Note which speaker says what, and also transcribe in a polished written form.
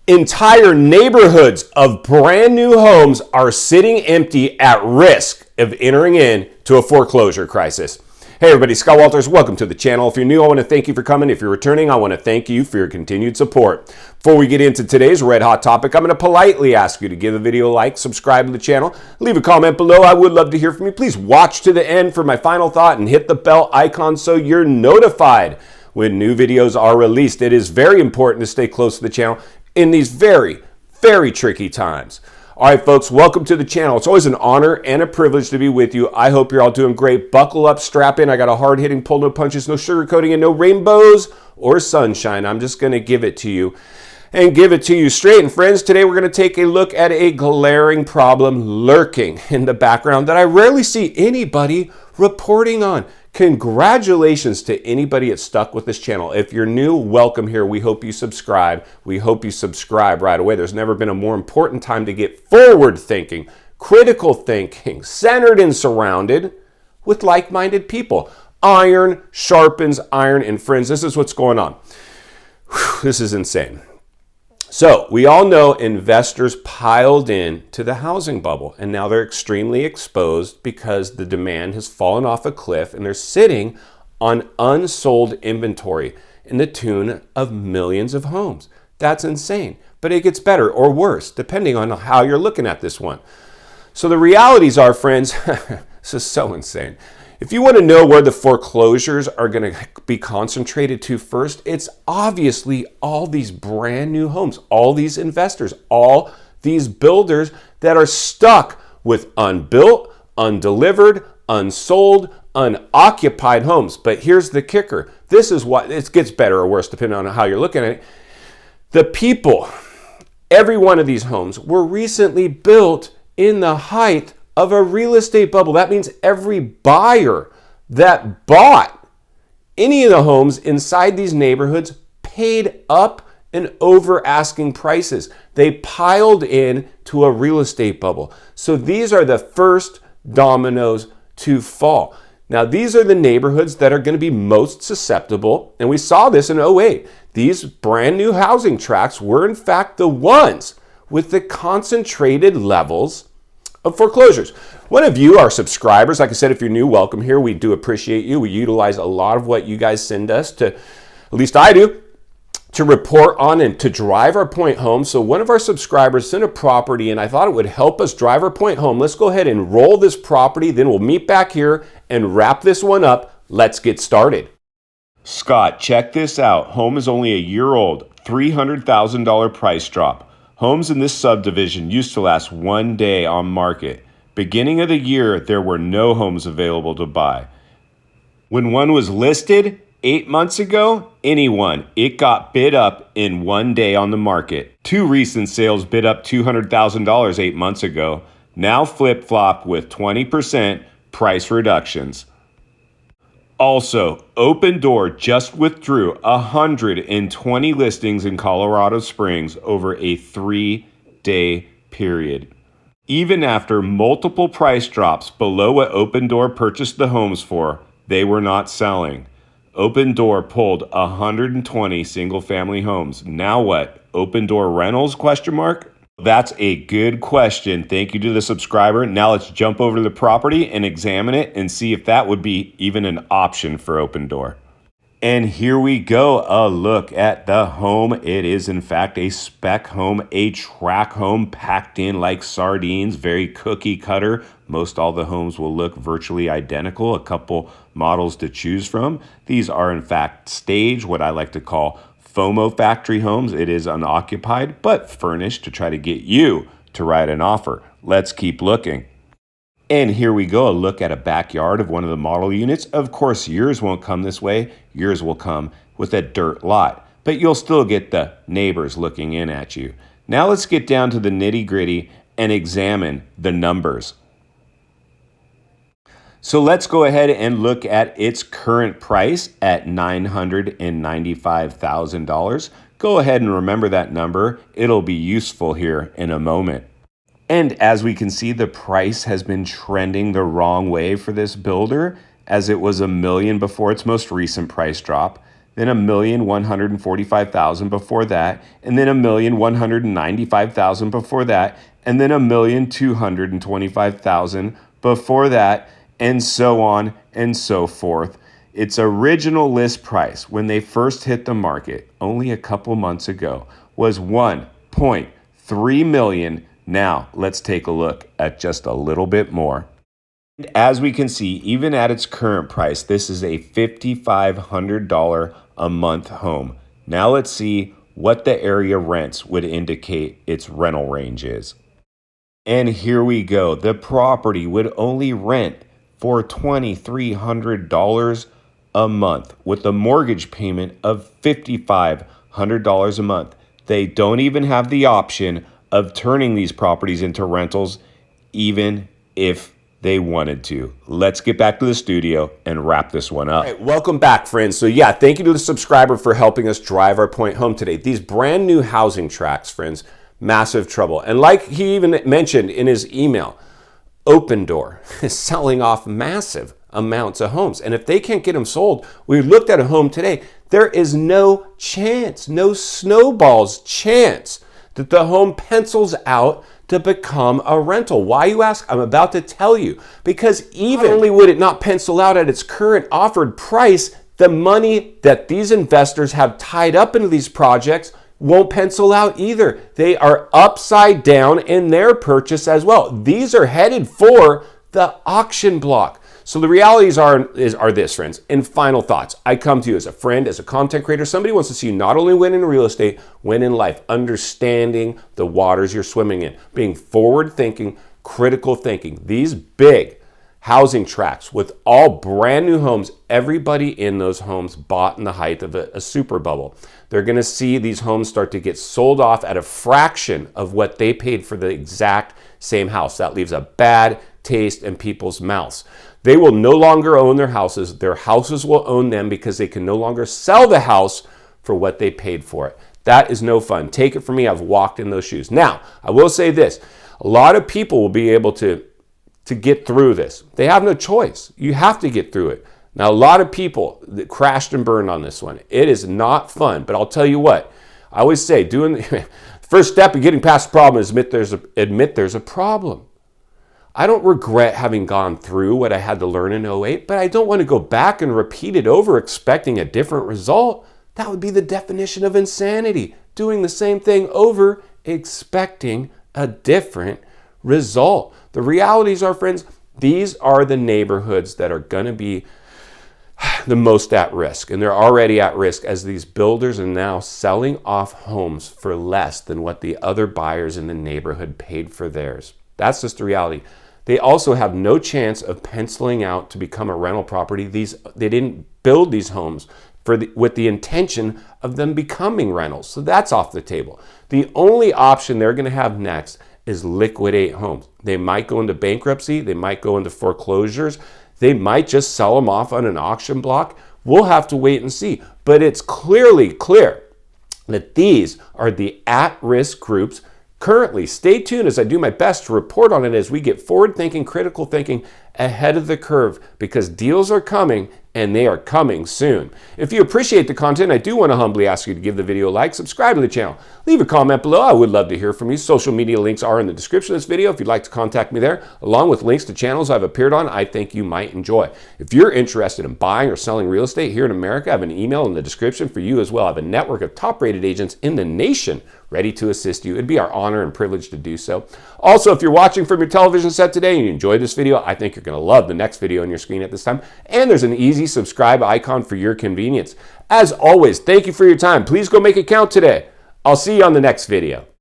Speaker 1: Entire neighborhoods of brand new homes are sitting empty at risk of entering into a foreclosure crisis. Hey everybody, Scott Walters, welcome to the channel. If you're new, I want to thank you for coming. If you're returning, I want to thank you for your continued support. Before we get into today's red hot topic, I'm going to politely ask you to give the video a like, subscribe to the channel, leave a comment below. I would love to hear from you. Please watch to the end for my final thought and hit the bell icon so you're notified when new videos are released. It is very important to stay close to the channel in these very, very tricky times. All right, folks, welcome to the channel. It's always an honor and a privilege to be with you. I hope you're all doing great. Buckle up, strap in. I got a hard-hitting pull, no punches, no sugarcoating, and no rainbows or sunshine. I'm just going to give it to you and give it to you straight. And friends, today we're going to take a look at a glaring problem lurking in the background that I rarely see anybody reporting on. Congratulations to anybody that's stuck with this channel. If you're new, welcome here. We hope you subscribe. We hope you subscribe right away. There's never been a more important time to get forward thinking, critical thinking, centered and surrounded with like-minded people. Iron sharpens iron, and friends, this is what's going on. Whew, this is insane. So we all know investors piled in to the housing bubble, and now they're extremely exposed because the demand has fallen off a cliff and they're sitting on unsold inventory in the tune of millions of homes. That's insane, but it gets better or worse depending on how you're looking at this one. So the realities are, friends, this is so insane. If you want to know where the foreclosures are going to be concentrated to first, it's obviously all these brand new homes, all these investors, all these builders that are stuck with unbuilt, undelivered, unsold, unoccupied homes. But here's the kicker. This is what it gets better or worse depending on how you're looking at it. The people, every one of these homes were recently built in the height of a real estate bubble. That means every buyer that bought any of the homes inside these neighborhoods paid up and over asking prices. They piled in to a real estate bubble. So these are the first dominoes to fall. Now, these are the neighborhoods that are going to be most susceptible, and we saw this in 2008. These brand new housing tracts were in fact the ones with the concentrated levels of foreclosures. One of you, our subscribers, like I said, if you're new, welcome here. We do appreciate you. We utilize a lot of what you guys send us to, at least I do, to report on and to drive our point home. So one of our subscribers sent a property and I thought it would help us drive our point home. Let's go ahead and roll this property. Then we'll meet back here and wrap this one up. Let's get started. Scott, check this out. Home is only a year old, $300,000 price drop. Homes in this subdivision used to last one day on market. Beginning of the year, there were no homes available to buy. When one was listed 8 months ago, it got bid up in one day on the market. Two recent sales bid up $200,000 8 months ago, now flip-flop with 20% price reductions. Also, Opendoor just withdrew 120 listings in Colorado Springs over a 3-day period. Even after multiple price drops below what Opendoor purchased the homes for, they were not selling. Opendoor pulled 120 single-family homes. Now what? Opendoor rentals? ? That's a good question. Thank you to the subscriber. Now let's jump over to the property and examine it and see if that would be even an option for Opendoor. And here we go, a look at the home. It is in fact a spec home, a track home packed in like sardines, very cookie cutter. Most all the homes will look virtually identical, a couple models to choose from. These are in fact staged, what I like to call FOMO factory homes. It is unoccupied, but furnished to try to get you to write an offer. Let's keep looking. And here we go, a look at a backyard of one of the model units. Of course, yours won't come this way. Yours will come with a dirt lot, but you'll still get the neighbors looking in at you. Now let's get down to the nitty-gritty and examine the numbers. So let's go ahead and look at its current price at $995,000. Go ahead and remember that number. It'll be useful here in a moment. And as we can see, the price has been trending the wrong way for this builder, as it was $1 million before its most recent price drop. then $1,145,000 before that, and then $1,195,000 before that, and then $1,225,000 before that, and so on and so forth. Its original list price when they first hit the market only a couple months ago was $1.3 million. Now let's take a look at just a little bit more. As we can see, even at its current price, this is a $5,500 a month home. Now let's see what the area rents would indicate its rental range is. And here we go. The property would only rent for $2,300 a month with a mortgage payment of $5,500 a month. They don't even have the option of turning these properties into rentals, even if they wanted to. Let's get back to the studio and wrap this one up. All right, welcome back, friends. So yeah, thank you to the subscriber for helping us drive our point home today. These brand new housing tracts, friends, massive trouble. And like he even mentioned in his email, Opendoor is selling off massive amounts of homes. And if they can't get them sold, we looked at a home today, there is no chance, no snowball's chance that the home pencils out to become a rental. Why, you ask? I'm about to tell you. Because even only would it not pencil out at its current offered price, the money that these investors have tied up into these projects won't pencil out either. They are upside down in their purchase as well. These are headed for the auction block. So the realities are this, friends. And final thoughts. I come to you as a friend, as a content creator, somebody who wants to see you not only win in real estate, win in life, understanding the waters you're swimming in, being forward-thinking, critical thinking. These big housing tracts with all brand new homes, everybody in those homes bought in the height of a super bubble. They're going to see these homes start to get sold off at a fraction of what they paid for the exact same house. That leaves a bad taste in people's mouths. They will no longer own their houses. Their houses will own them because they can no longer sell the house for what they paid for it. That is no fun. Take it from me. I've walked in those shoes. Now, I will say this. A lot of people will be able to get through this. They have no choice. You have to get through it. Now, a lot of people that crashed and burned on this one. It is not fun, but I'll tell you what. I always say, the first step of getting past the problem is admit there's a problem. I don't regret having gone through what I had to learn in 08, but I don't want to go back and repeat it over expecting a different result. That would be the definition of insanity. Doing the same thing over, expecting a different result. The realities are, friends, these are the neighborhoods that are going to be the most at risk. And they're already at risk as these builders are now selling off homes for less than what the other buyers in the neighborhood paid for theirs. That's just the reality. They also have no chance of penciling out to become a rental property. They didn't build these homes with the intention of them becoming rentals. So that's off the table. The only option they're going to have next is liquidate homes. They might go into bankruptcy. They might go into foreclosures. They might just sell them off on an auction block. We'll have to wait and see. But it's clearly clear that these are the at-risk groups currently. Stay tuned as I do my best to report on it as we get forward-thinking, critical thinking ahead of the curve, because deals are coming and they are coming soon. If you appreciate the content, I do want to humbly ask you to give the video a like, subscribe to the channel, leave a comment below. I would love to hear from you. Social media links are in the description of this video if you'd like to contact me there, along with links to channels I've appeared on I think you might enjoy. If you're interested in buying or selling real estate here in America, I have an email in the description for you as well. I have a network of top-rated agents in the nation ready to assist you. It'd be our honor and privilege to do so. Also, if you're watching from your television set today and you enjoyed this video, I think you're going to love the next video on your screen at this time. And there's an easy subscribe icon for your convenience. As always, thank you for your time. Please go make it count today. I'll see you on the next video.